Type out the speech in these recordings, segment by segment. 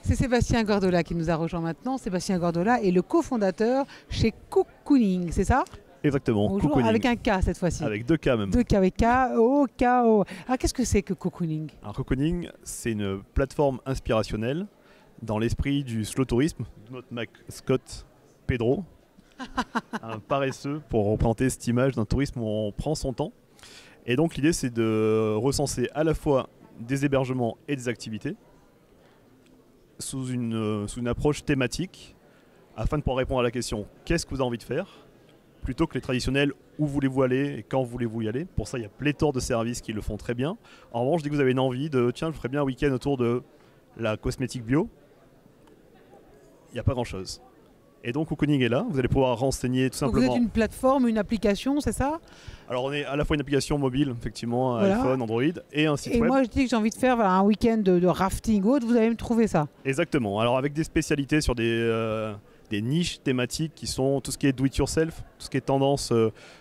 C'est Sébastien Gordola qui nous a rejoint maintenant. Sébastien Gordola est le cofondateur chez Cocooning, c'est ça? Exactement, Bonjour, Cocooning. avec un K cette fois-ci. Avec 2 K même. 2 K, avec K-O-K-O. Alors qu'est-ce que c'est que Cocooning? Alors Cocooning, c'est une plateforme inspirationnelle dans l'esprit du slow tourisme de notre mascotte Pedro, un paresseux, pour représenter cette image d'un tourisme où on prend son temps. Et donc l'idée c'est de recenser à la fois des hébergements et des activités sous une approche thématique afin de pouvoir répondre à la question qu'est-ce que vous avez envie de faire plutôt que les traditionnels où voulez-vous aller et quand voulez-vous y aller. Pour ça il y a pléthore de services qui le font très bien. En revanche, dès que vous avez une envie de tiens je ferais bien un week-end autour de la cosmétique bio, il n'y a pas grand chose. Et donc Cocooning est là, vous allez pouvoir renseigner tout simplement. Vous êtes une plateforme, une application, c'est ça? Alors on est à la fois une application mobile, effectivement, Voilà. iPhone, Android, et un site Et web. moi je dis que j'ai envie de faire un week-end de rafting ou autre, vous allez me trouver ça. Exactement, alors avec des spécialités sur des niches thématiques qui sont tout ce qui est do it yourself, tout ce qui est tendance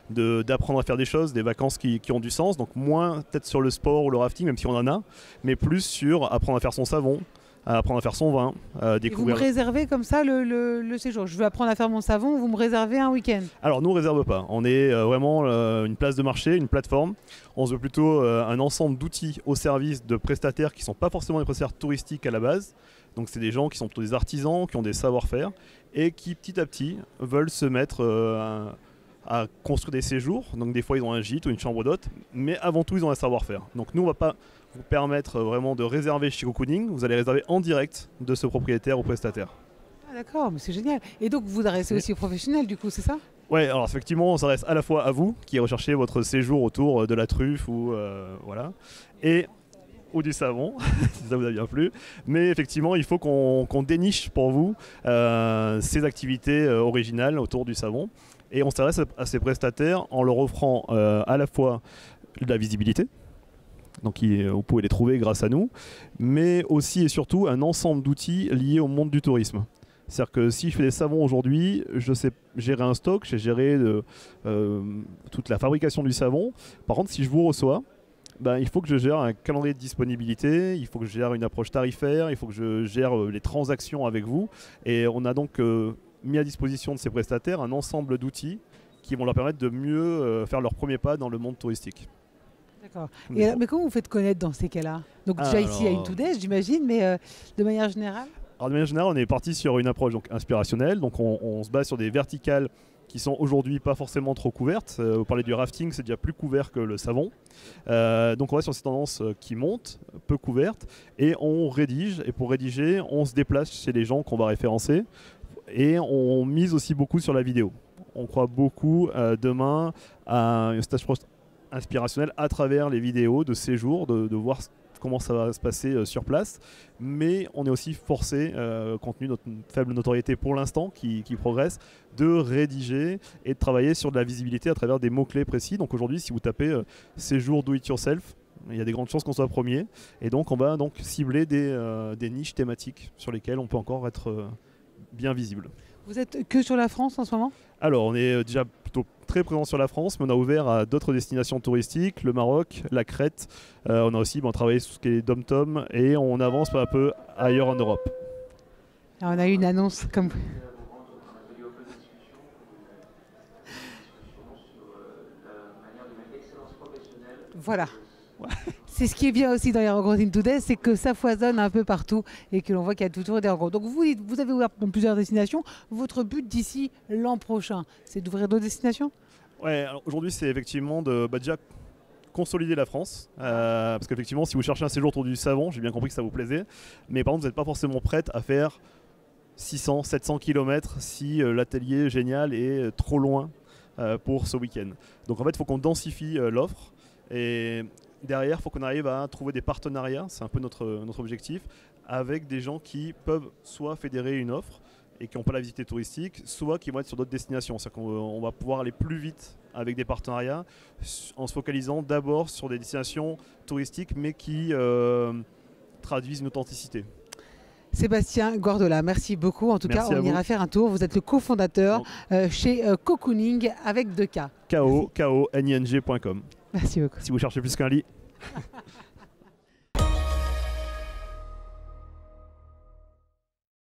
d'apprendre à faire des choses, des vacances qui ont du sens, donc moins peut-être sur le sport ou le rafting, même si on en a, mais plus sur apprendre à faire son savon, à apprendre à faire son vin, Et découvrir. vous me réservez comme ça le séjour. Je veux apprendre à faire mon savon, vous me réservez un week-end. Alors nous on ne réserve pas, on est vraiment une place de marché, une plateforme. On se veut plutôt un ensemble d'outils au service de prestataires qui ne sont pas forcément des prestataires touristiques à la base. Donc c'est des gens qui sont plutôt des artisans, qui ont des savoir-faire et qui petit à petit veulent se mettre à construire des séjours. Donc des fois ils ont un gîte ou une chambre d'hôte, mais avant tout ils ont un savoir-faire. Donc nous on ne va pas vous permettre vraiment de réserver chez Cocooning, vous allez réserver en direct de ce propriétaire ou prestataire. Ah d'accord, mais c'est génial. Et donc vous vous adressez aussi aux professionnels du coup, c'est ça? Ouais, alors effectivement, on s'adresse à la fois à vous qui recherchez votre séjour autour de la truffe ou voilà, ou du savon, si ça vous a bien plu. Mais effectivement, il faut qu'on déniche pour vous ces activités originales autour du savon. Et on s'adresse à ces prestataires en leur offrant à la fois de la visibilité, donc vous pouvez les trouver grâce à nous, mais aussi et surtout un ensemble d'outils liés au monde du tourisme. C'est-à-dire que si je fais des savons aujourd'hui, je sais gérer un stock, je sais gérer toute la fabrication du savon. Par contre, si je vous reçois, il faut que je gère un calendrier de disponibilité, il faut que je gère une approche tarifaire, il faut que je gère les transactions avec vous. Et on a donc mis à disposition de ces prestataires un ensemble d'outils qui vont leur permettre de mieux faire leur premier pas dans le monde touristique. D'accord. Mais comment vous faites connaître dans ces cas-là? Donc déjà ici il y a une Today, j'imagine, mais de manière générale? Alors de manière générale, on est parti sur une approche donc inspirationnelle, donc on se base sur des verticales qui sont aujourd'hui pas forcément trop couvertes. Vous parlez du rafting, c'est déjà plus couvert que le savon. Donc on va sur ces tendances qui montent, peu couvertes, et on rédige. Et pour rédiger, on se déplace chez les gens qu'on va référencer, et on mise aussi beaucoup sur la vidéo. On croit beaucoup demain à un stage inspirationnel à travers les vidéos de séjour, de voir comment ça va se passer sur place, mais on est aussi forcé, compte tenu de notre faible notoriété pour l'instant qui progresse, de rédiger et de travailler sur de la visibilité à travers des mots-clés précis. Donc aujourd'hui, si vous tapez séjour do it yourself, il y a des grandes chances qu'on soit premier, et donc on va donc cibler des niches thématiques sur lesquelles on peut encore être bien visible. Vous êtes que sur la France en ce moment? Alors on est déjà plutôt très présent sur la France, mais on a ouvert à d'autres destinations touristiques, le Maroc, la Crète. On a aussi travaillé sur ce qui est dom-tom et on avance peu à peu ailleurs en Europe. Alors, on a eu une annonce comme... Voilà. C'est ce qui est bien aussi dans les rencontres Today, c'est que ça foisonne un peu partout et que l'on voit qu'il y a toujours des rencontres. Donc vous avez ouvert dans plusieurs destinations. Votre but d'ici l'an prochain, c'est d'ouvrir d'autres destinations? Ouais, alors aujourd'hui c'est effectivement de déjà consolider la France. Parce qu'effectivement si vous cherchez un séjour autour du savon, j'ai bien compris que ça vous plaisait. Mais par contre vous n'êtes pas forcément prête à faire 600, 700 km si l'atelier génial est trop loin pour ce week-end. Donc en fait il faut qu'on densifie l'offre. Et derrière, il faut qu'on arrive à trouver des partenariats, c'est un peu notre objectif, avec des gens qui peuvent soit fédérer une offre et qui n'ont pas la visite touristique, soit qui vont être sur d'autres destinations. C'est-à-dire qu'on va pouvoir aller plus vite avec des partenariats en se focalisant d'abord sur des destinations touristiques mais qui traduisent une authenticité. Sébastien Gordola, merci beaucoup. En tout cas, on ira faire un tour. Vous êtes le cofondateur chez Cocooning avec 2K. K-O-K-O-N-I-N-G.com. Merci beaucoup. Si vous cherchez plus qu'un lit.